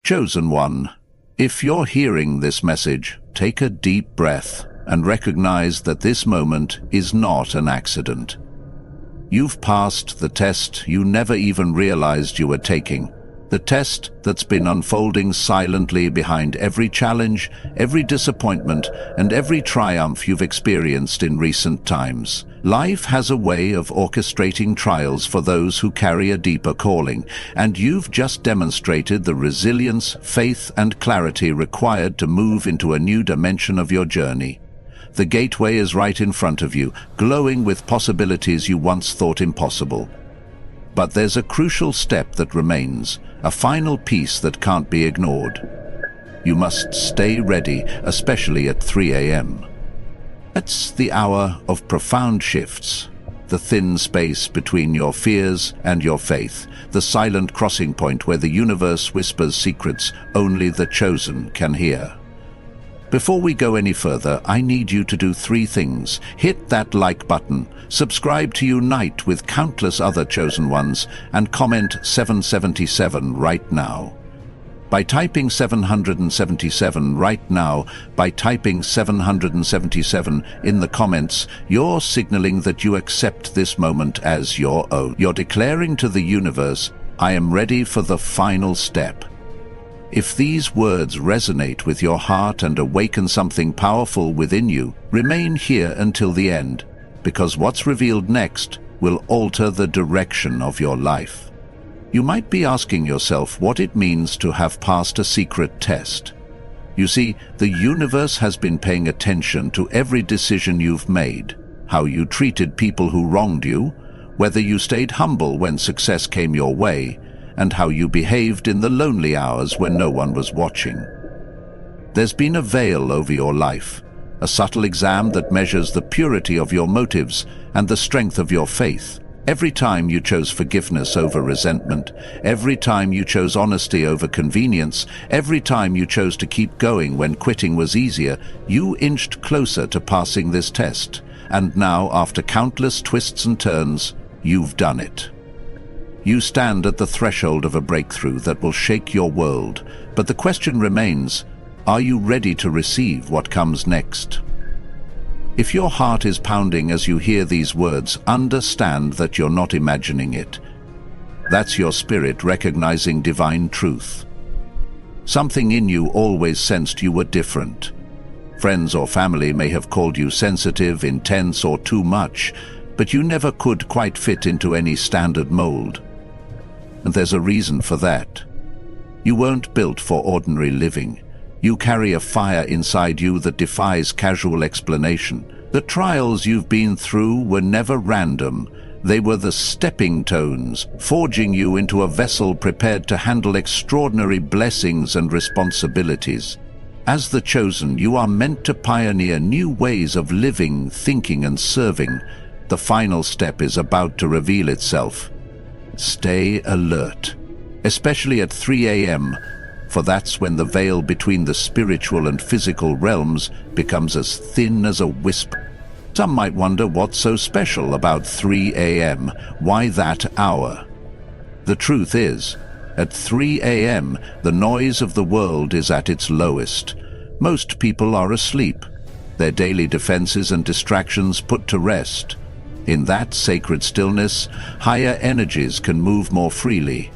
Chosen one, if you're hearing this message, take a deep breath and recognize that this moment is not an accident. You've passed the test you never even realized you were taking. The test that's been unfolding silently behind every challenge, every disappointment, and every triumph you've experienced in recent times. Life has a way of orchestrating trials for those who carry a deeper calling, and you've just demonstrated the resilience, faith, and clarity required to move into a new dimension of your journey. The gateway is right in front of you, glowing with possibilities you once thought impossible. But there's a crucial step that remains, a final piece that can't be ignored. You must stay ready, especially at 3 a.m. It's the hour of profound shifts, the thin space between your fears and your faith, the silent crossing point where the universe whispers secrets only the chosen can hear. Before we go any further, I need you to do 3 things. Hit that like button, subscribe to unite with countless other chosen ones, and comment 777 right now. By typing 777 right now, by typing 777 in the comments, you're signaling that you accept this moment as your own. You're declaring to the universe, I am ready for the final step. If these words resonate with your heart and awaken something powerful within you, remain here until the end, because what's revealed next will alter the direction of your life. You might be asking yourself what it means to have passed a secret test. You see, the universe has been paying attention to every decision you've made, how you treated people who wronged you, whether you stayed humble when success came your way, and how you behaved in the lonely hours when no one was watching. There's been a veil over your life, a subtle exam that measures the purity of your motives and the strength of your faith. Every time you chose forgiveness over resentment, every time you chose honesty over convenience, every time you chose to keep going when quitting was easier, you inched closer to passing this test. And now, after countless twists and turns, you've done it. You stand at the threshold of a breakthrough that will shake your world, but the question remains, are you ready to receive what comes next? If your heart is pounding as you hear these words, understand that you're not imagining it. That's your spirit recognizing divine truth. Something in you always sensed you were different. Friends or family may have called you sensitive, intense, or too much, but you never could quite fit into any standard mold. And there's a reason for that. You weren't built for ordinary living. You carry a fire inside you that defies casual explanation. The trials you've been through were never random. They were the stepping stones, forging you into a vessel prepared to handle extraordinary blessings and responsibilities. As the chosen, you are meant to pioneer new ways of living, thinking, and serving. The final step is about to reveal itself. Stay alert, especially at 3 a.m., for that's when the veil between the spiritual and physical realms becomes as thin as a whisper. Some might wonder what's so special about 3 a.m., why that hour? The truth is, at 3 a.m., the noise of the world is at its lowest. Most people are asleep, their daily defenses and distractions put to rest. In that sacred stillness, higher energies can move more freely.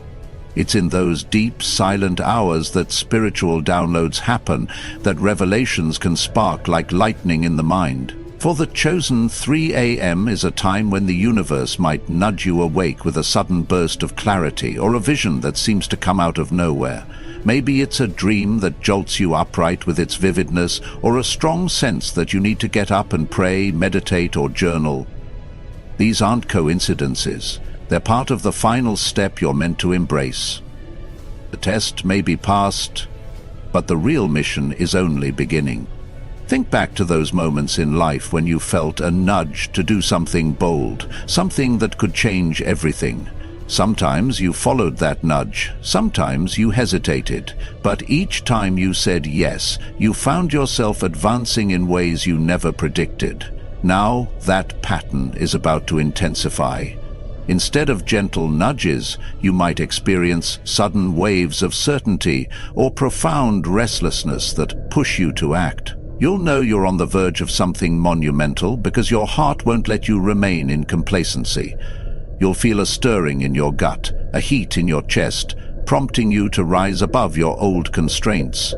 It's in those deep, silent hours that spiritual downloads happen, that revelations can spark like lightning in the mind. For the chosen, 3 a.m. is a time when the universe might nudge you awake with a sudden burst of clarity or a vision that seems to come out of nowhere. Maybe it's a dream that jolts you upright with its vividness, or a strong sense that you need to get up and pray, meditate, or journal. These aren't coincidences. They're part of the final step you're meant to embrace. The test may be passed, but the real mission is only beginning. Think back to those moments in life when you felt a nudge to do something bold, something that could change everything. Sometimes you followed that nudge, sometimes you hesitated, but each time you said yes, you found yourself advancing in ways you never predicted. Now that pattern is about to intensify. Instead of gentle nudges, you might experience sudden waves of certainty or profound restlessness that push you to act. You'll know you're on the verge of something monumental because your heart won't let you remain in complacency. You'll feel a stirring in your gut, a heat in your chest, prompting you to rise above your old constraints.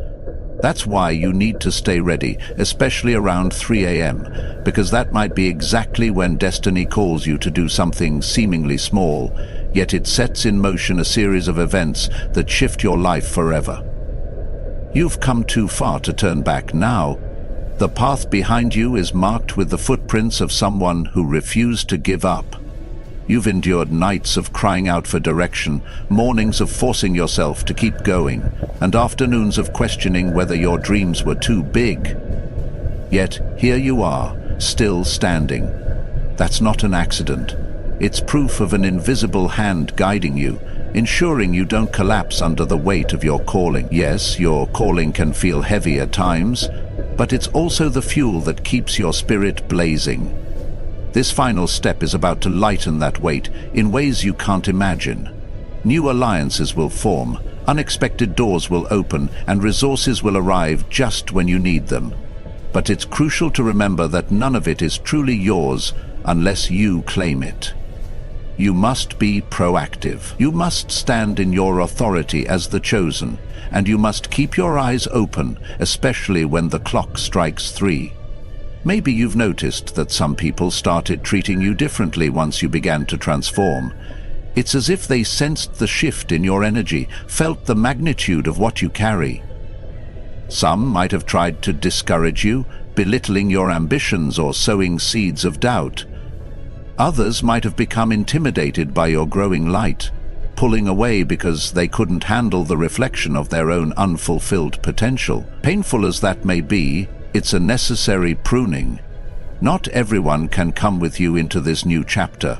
That's why you need to stay ready, especially around 3 a.m., because that might be exactly when destiny calls you to do something seemingly small, yet it sets in motion a series of events that shift your life forever. You've come too far to turn back now. The path behind you is marked with the footprints of someone who refused to give up. You've endured nights of crying out for direction, mornings of forcing yourself to keep going, and afternoons of questioning whether your dreams were too big. Yet here you are, still standing. That's not an accident. It's proof of an invisible hand guiding you, ensuring you don't collapse under the weight of your calling. Yes, your calling can feel heavy at times, but it's also the fuel that keeps your spirit blazing. This final step is about to lighten that weight in ways you can't imagine. New alliances will form, unexpected doors will open, and resources will arrive just when you need them. But it's crucial to remember that none of it is truly yours unless you claim it. You must be proactive. You must stand in your authority as the chosen, and you must keep your eyes open, especially when the clock strikes 3. Maybe you've noticed that some people started treating you differently once you began to transform. It's as if they sensed the shift in your energy, felt the magnitude of what you carry. Some might have tried to discourage you, belittling your ambitions or sowing seeds of doubt. Others might have become intimidated by your growing light, pulling away because they couldn't handle the reflection of their own unfulfilled potential. Painful as that may be, it's a necessary pruning. Not everyone can come with you into this new chapter.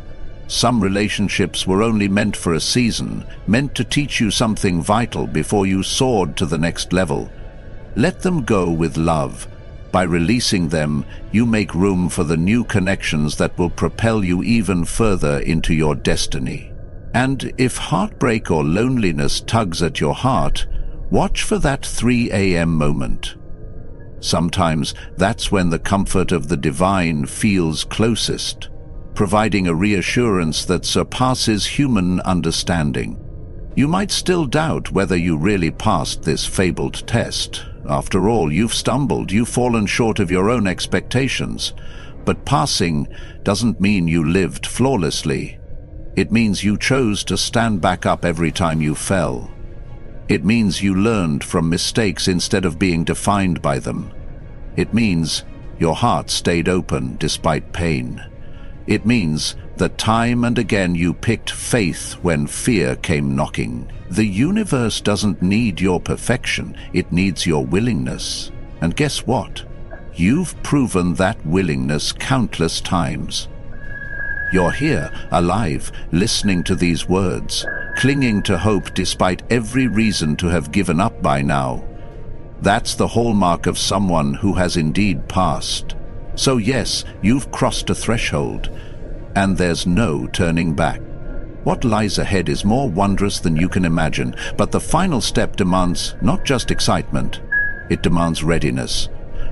Some relationships were only meant for a season, meant to teach you something vital before you soared to the next level. Let them go with love. By releasing them, you make room for the new connections that will propel you even further into your destiny. And if heartbreak or loneliness tugs at your heart, watch for that 3 a.m. moment. Sometimes that's when the comfort of the divine feels closest, providing a reassurance that surpasses human understanding. You might still doubt whether you really passed this fabled test. After all, you've stumbled, you've fallen short of your own expectations. But passing doesn't mean you lived flawlessly. It means you chose to stand back up every time you fell. It means you learned from mistakes instead of being defined by them. It means your heart stayed open despite pain. It means that time and again you picked faith when fear came knocking. The universe doesn't need your perfection, it needs your willingness. And guess what? You've proven that willingness countless times. You're here, alive, listening to these words, clinging to hope despite every reason to have given up by now. That's the hallmark of someone who has indeed passed. So yes, you've crossed a threshold, and there's no turning back. What lies ahead is more wondrous than you can imagine, but the final step demands not just excitement, it demands readiness.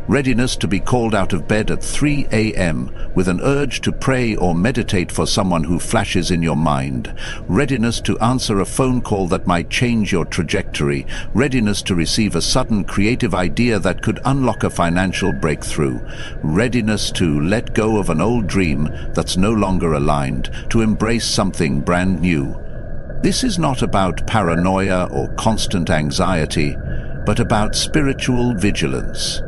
Readiness to be called out of bed at 3 a.m. with an urge to pray or meditate for someone who flashes in your mind. Readiness to answer a phone call that might change your trajectory. Readiness to receive a sudden creative idea that could unlock a financial breakthrough. Readiness to let go of an old dream that's no longer aligned, to embrace something brand new. This is not about paranoia or constant anxiety, but about spiritual vigilance.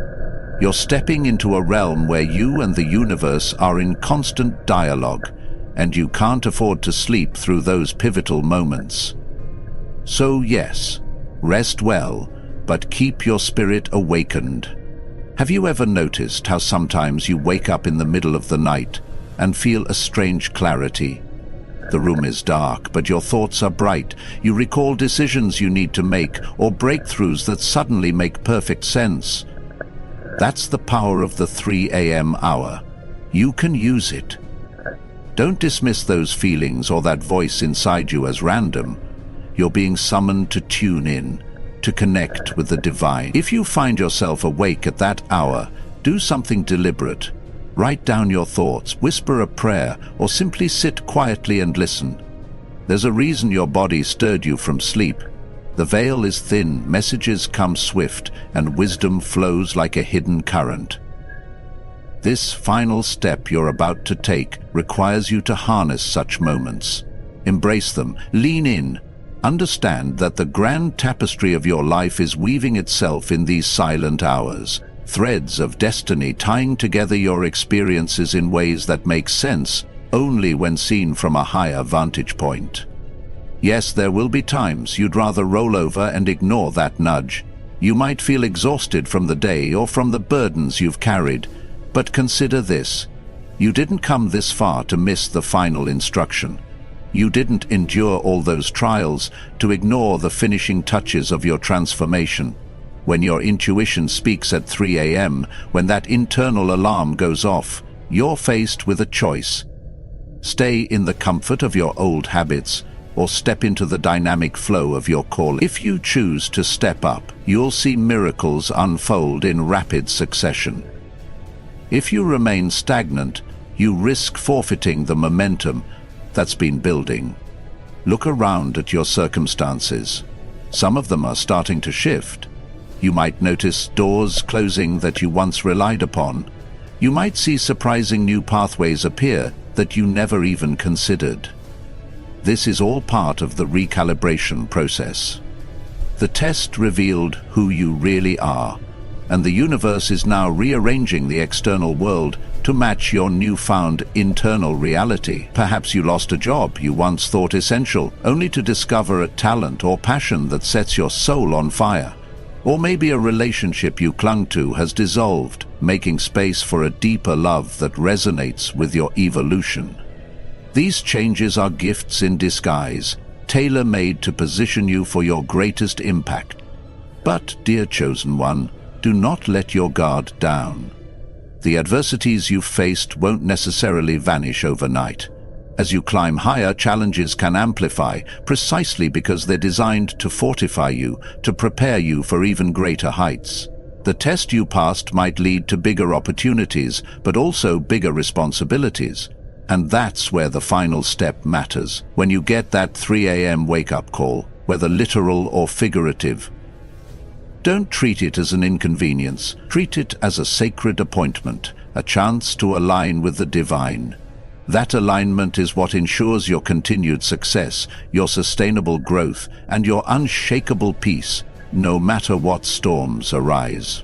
You're stepping into a realm where you and the universe are in constant dialogue, and you can't afford to sleep through those pivotal moments. So yes, rest well, but keep your spirit awakened. Have you ever noticed how sometimes you wake up in the middle of the night and feel a strange clarity? The room is dark, but your thoughts are bright. You recall decisions you need to make or breakthroughs that suddenly make perfect sense. That's the power of the 3 a.m. hour. You can use it. Don't dismiss those feelings or that voice inside you as random. You're being summoned to tune in, to connect with the divine. If you find yourself awake at that hour, do something deliberate. Write down your thoughts, whisper a prayer, or simply sit quietly and listen. There's a reason your body stirred you from sleep. The veil is thin, messages come swift, and wisdom flows like a hidden current. This final step you're about to take requires you to harness such moments. Embrace them, lean in. Understand that the grand tapestry of your life is weaving itself in these silent hours. Threads of destiny tying together your experiences in ways that make sense only when seen from a higher vantage point. Yes, there will be times you'd rather roll over and ignore that nudge. You might feel exhausted from the day or from the burdens you've carried, but consider this. You didn't come this far to miss the final instruction. You didn't endure all those trials to ignore the finishing touches of your transformation. When your intuition speaks at 3 a.m., when that internal alarm goes off, you're faced with a choice. Stay in the comfort of your old habits, or step into the dynamic flow of your calling. If you choose to step up, you'll see miracles unfold in rapid succession. If you remain stagnant, you risk forfeiting the momentum that's been building. Look around at your circumstances. Some of them are starting to shift. You might notice doors closing that you once relied upon. You might see surprising new pathways appear that you never even considered. This is all part of the recalibration process. The test revealed who you really are, and the universe is now rearranging the external world to match your newfound internal reality. Perhaps you lost a job you once thought essential, only to discover a talent or passion that sets your soul on fire. Or maybe a relationship you clung to has dissolved, making space for a deeper love that resonates with your evolution. These changes are gifts in disguise, tailor-made to position you for your greatest impact. But, dear chosen one, do not let your guard down. The adversities you've faced won't necessarily vanish overnight. As you climb higher, challenges can amplify, precisely because they're designed to fortify you, to prepare you for even greater heights. The test you passed might lead to bigger opportunities, but also bigger responsibilities. And that's where the final step matters, when you get that 3 a.m. wake-up call, whether literal or figurative. Don't treat it as an inconvenience. Treat it as a sacred appointment, a chance to align with the divine. That alignment is what ensures your continued success, your sustainable growth, and your unshakable peace, no matter what storms arise.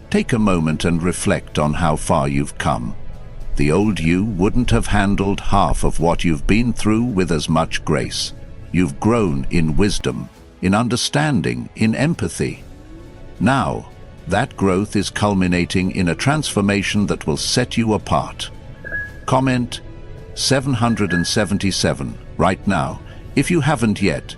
Take a moment and reflect on how far you've come. The old you wouldn't have handled half of what you've been through with as much grace. You've grown in wisdom, in understanding, in empathy. Now, that growth is culminating in a transformation that will set you apart. Comment 777 right now, if you haven't yet,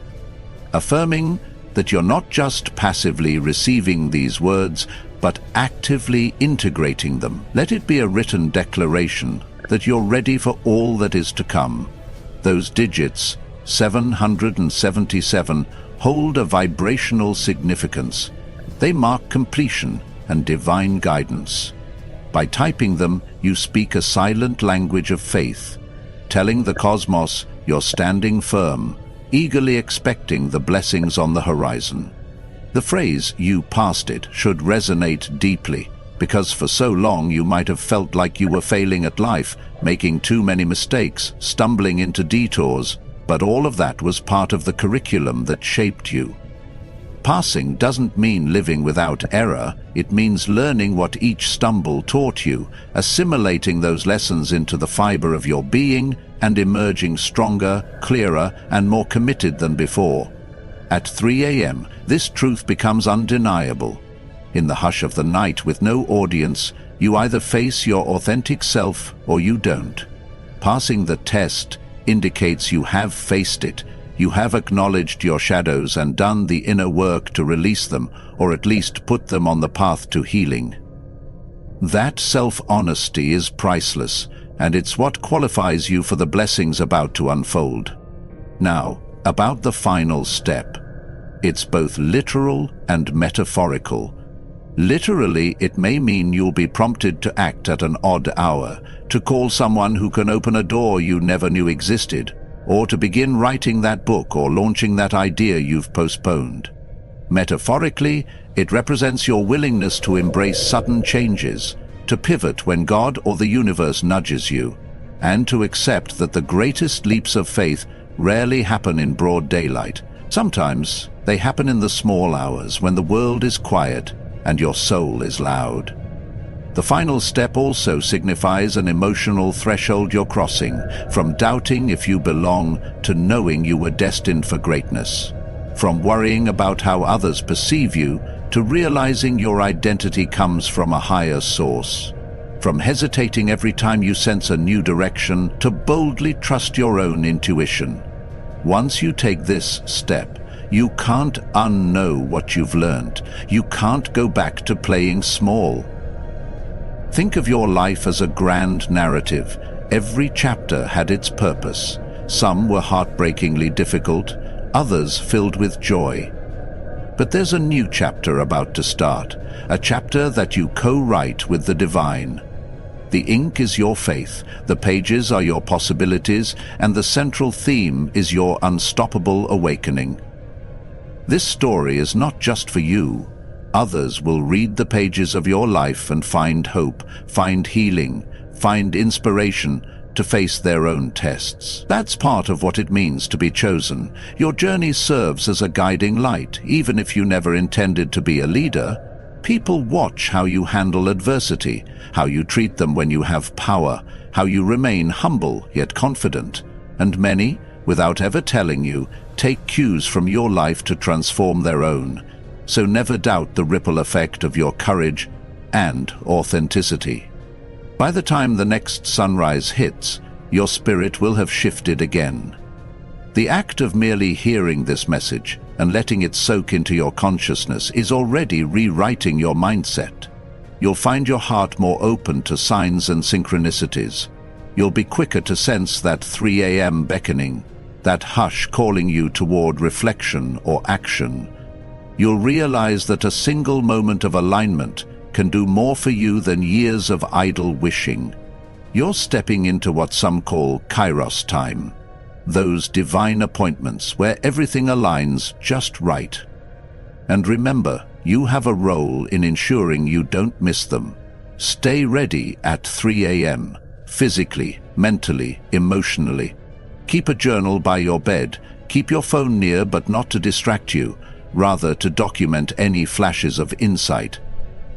affirming that you're not just passively receiving these words, but actively integrating them. Let it be a written declaration that you're ready for all that is to come. Those digits, 777, hold a vibrational significance. They mark completion and divine guidance. By typing them, you speak a silent language of faith, telling the cosmos you're standing firm, eagerly expecting the blessings on the horizon. The phrase, "you passed it," should resonate deeply, because for so long you might have felt like you were failing at life, making too many mistakes, stumbling into detours, but all of that was part of the curriculum that shaped you. Passing doesn't mean living without error, it means learning what each stumble taught you, assimilating those lessons into the fiber of your being, and emerging stronger, clearer, and more committed than before. At 3 a.m., this truth becomes undeniable. In the hush of the night with no audience, you either face your authentic self or you don't. Passing the test indicates you have faced it. You have acknowledged your shadows and done the inner work to release them, or at least put them on the path to healing. That self-honesty is priceless, and it's what qualifies you for the blessings about to unfold. Now, about the final step. It's both literal and metaphorical. Literally, it may mean you'll be prompted to act at an odd hour, to call someone who can open a door you never knew existed, or to begin writing that book or launching that idea you've postponed. Metaphorically, it represents your willingness to embrace sudden changes, to pivot when God or the universe nudges you, and to accept that the greatest leaps of faith rarely happen in broad daylight. Sometimes they happen in the small hours when the world is quiet and your soul is loud. The final step also signifies an emotional threshold you're crossing, from doubting if you belong to knowing you were destined for greatness, from worrying about how others perceive you to realizing your identity comes from a higher source, from hesitating every time you sense a new direction to boldly trust your own intuition. Once you take this step, you can't unknow what you've learned. You can't go back to playing small. Think of your life as a grand narrative. Every chapter had its purpose. Some were heartbreakingly difficult, others filled with joy. But there's a new chapter about to start, a chapter that you co-write with the divine. The ink is your faith, the pages are your possibilities, and the central theme is your unstoppable awakening. This story is not just for you. Others will read the pages of your life and find hope, find healing, find inspiration to face their own tests. That's part of what it means to be chosen. Your journey serves as a guiding light, even if you never intended to be a leader. People watch how you handle adversity, how you treat them when you have power, how you remain humble yet confident, and many, without ever telling you, take cues from your life to transform their own. So never doubt the ripple effect of your courage and authenticity. By the time the next sunrise hits, your spirit will have shifted again. The act of merely hearing this message and letting it soak into your consciousness is already rewriting your mindset. You'll find your heart more open to signs and synchronicities. You'll be quicker to sense that 3 a.m. beckoning, that hush calling you toward reflection or action. You'll realize that a single moment of alignment can do more for you than years of idle wishing. You're stepping into what some call Kairos time, those divine appointments where everything aligns just right. And remember, you have a role in ensuring you don't miss them. Stay ready at 3 a.m., physically, mentally, emotionally. Keep a journal by your bed. Keep your phone near, but not to distract you, rather to document any flashes of insight.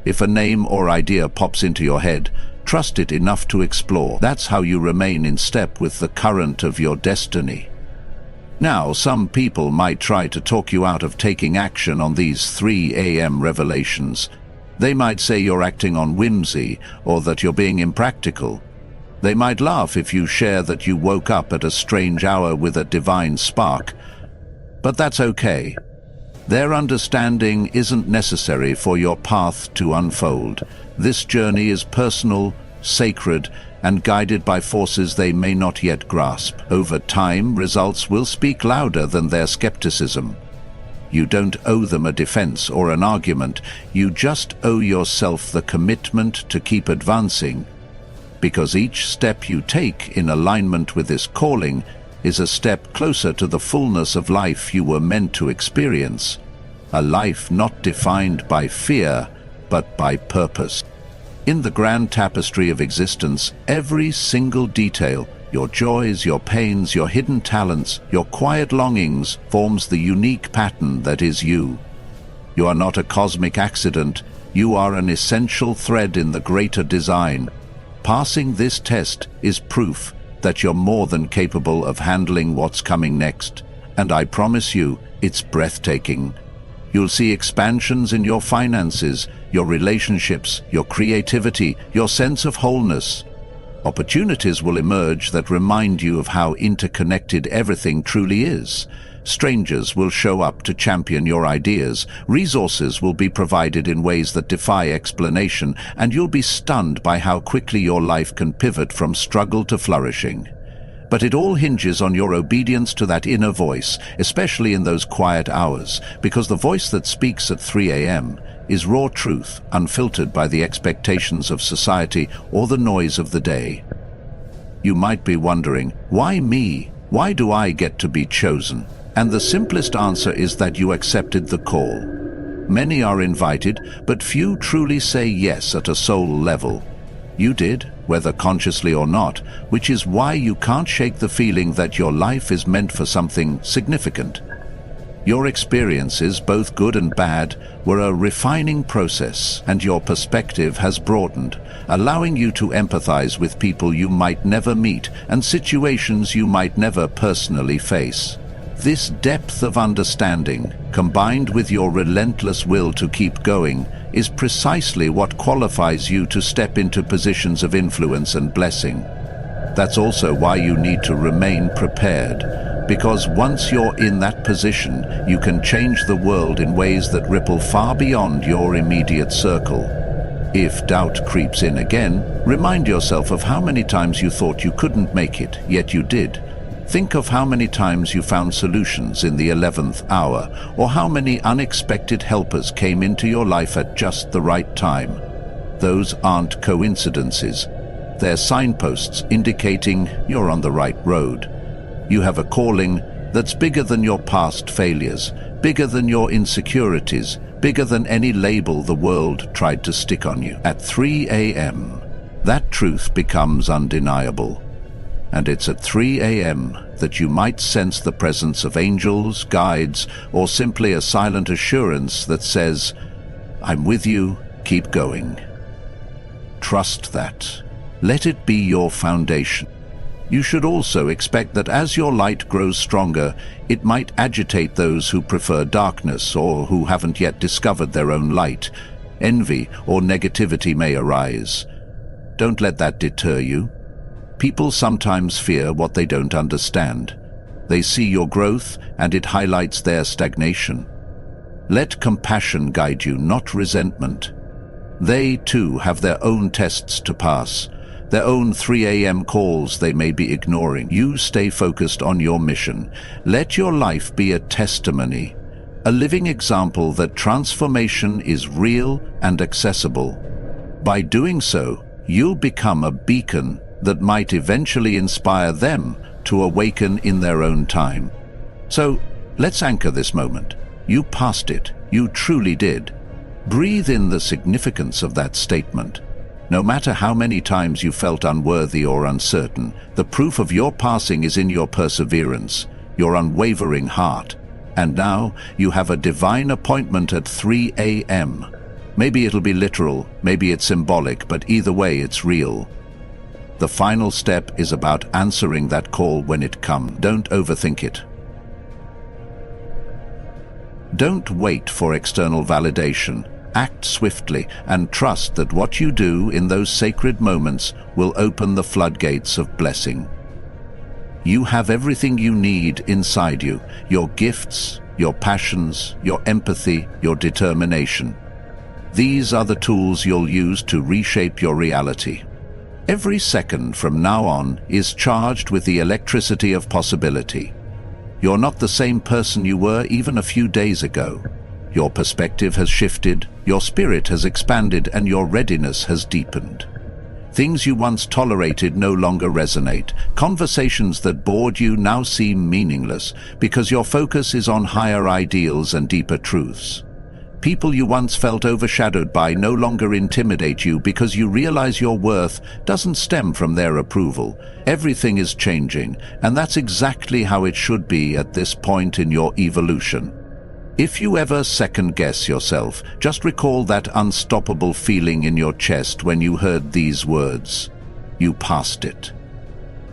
If a name or idea pops into your head, trust it enough to explore. That's how you remain in step with the current of your destiny. Now, some people might try to talk you out of taking action on these 3 a.m. revelations. They might say you're acting on whimsy or that you're being impractical. They might laugh if you share that you woke up at a strange hour with a divine spark. But that's okay. Their understanding isn't necessary for your path to unfold. This journey is personal, sacred, and guided by forces they may not yet grasp. Over time, results will speak louder than their skepticism. You don't owe them a defense or an argument. You just owe yourself the commitment to keep advancing, because each step you take in alignment with this calling is a step closer to the fullness of life you were meant to experience, a life not defined by fear, but by purpose. In the grand tapestry of existence, every single detail, your joys, your pains, your hidden talents, your quiet longings, forms the unique pattern that is you. You are not a cosmic accident, you are an essential thread in the greater design. Passing this test is proof that you're more than capable of handling what's coming next, and I promise you, it's breathtaking. You'll see expansions in your finances, your relationships, your creativity, your sense of wholeness. Opportunities will emerge that remind you of how interconnected everything truly is. Strangers will show up to champion your ideas, resources will be provided in ways that defy explanation, and you'll be stunned by how quickly your life can pivot from struggle to flourishing. But it all hinges on your obedience to that inner voice, especially in those quiet hours, because the voice that speaks at 3 a.m. is raw truth, unfiltered by the expectations of society or the noise of the day. You might be wondering, why me? Why do I get to be chosen? And the simplest answer is that you accepted the call. Many are invited, but few truly say yes at a soul level. You did, whether consciously or not, which is why you can't shake the feeling that your life is meant for something significant. Your experiences, both good and bad, were a refining process, and your perspective has broadened, allowing you to empathize with people you might never meet and situations you might never personally face. This depth of understanding, combined with your relentless will to keep going, is precisely what qualifies you to step into positions of influence and blessing. That's also why you need to remain prepared, because once you're in that position, you can change the world in ways that ripple far beyond your immediate circle. If doubt creeps in again, remind yourself of how many times you thought you couldn't make it, yet you did. Think of how many times you found solutions in the 11th hour, or how many unexpected helpers came into your life at just the right time. Those aren't coincidences. They're signposts indicating you're on the right road. You have a calling that's bigger than your past failures, bigger than your insecurities, bigger than any label the world tried to stick on you. At 3 a.m., that truth becomes undeniable. And it's at 3 a.m. that you might sense the presence of angels, guides, or simply a silent assurance that says, "I'm with you, keep going." Trust that. Let it be your foundation. You should also expect that as your light grows stronger, it might agitate those who prefer darkness or who haven't yet discovered their own light. Envy or negativity may arise. Don't let that deter you. People sometimes fear what they don't understand. They see your growth and it highlights their stagnation. Let compassion guide you, not resentment. They too have their own tests to pass, their own 3 a.m. calls they may be ignoring. You stay focused on your mission. Let your life be a testimony, a living example that transformation is real and accessible. By doing so, you'll become a beacon that might eventually inspire them to awaken in their own time. So, let's anchor this moment. You passed it. You truly did. Breathe in the significance of that statement. No matter how many times you felt unworthy or uncertain, the proof of your passing is in your perseverance, your unwavering heart. And now, you have a divine appointment at 3 a.m. Maybe it'll be literal, maybe it's symbolic, but either way, it's real. The final step is about answering that call when it comes. Don't overthink it. Don't wait for external validation. Act swiftly and trust that what you do in those sacred moments will open the floodgates of blessing. You have everything you need inside you, your gifts, your passions, your empathy, your determination. These are the tools you'll use to reshape your reality. Every second from now on is charged with the electricity of possibility. You're not the same person you were even a few days ago. Your perspective has shifted, your spirit has expanded, and your readiness has deepened. Things you once tolerated no longer resonate. Conversations that bored you now seem meaningless because your focus is on higher ideals and deeper truths. People you once felt overshadowed by no longer intimidate you because you realize your worth doesn't stem from their approval. Everything is changing, and that's exactly how it should be at this point in your evolution. If you ever second-guess yourself, just recall that unstoppable feeling in your chest when you heard these words. You passed it.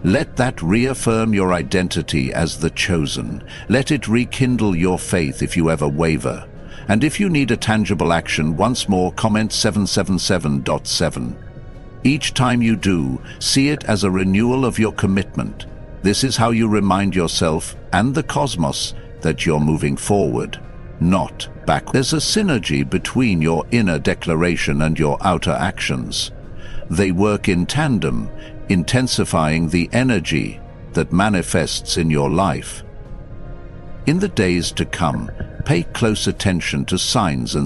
Let that reaffirm your identity as the chosen. Let it rekindle your faith if you ever waver. And if you need a tangible action, once more comment 777.7. Each time you do, see it as a renewal of your commitment. This is how you remind yourself and the cosmos that you're moving forward, not back. There's a synergy between your inner declaration and your outer actions. They work in tandem, intensifying the energy that manifests in your life. In the days to come, pay close attention to signs and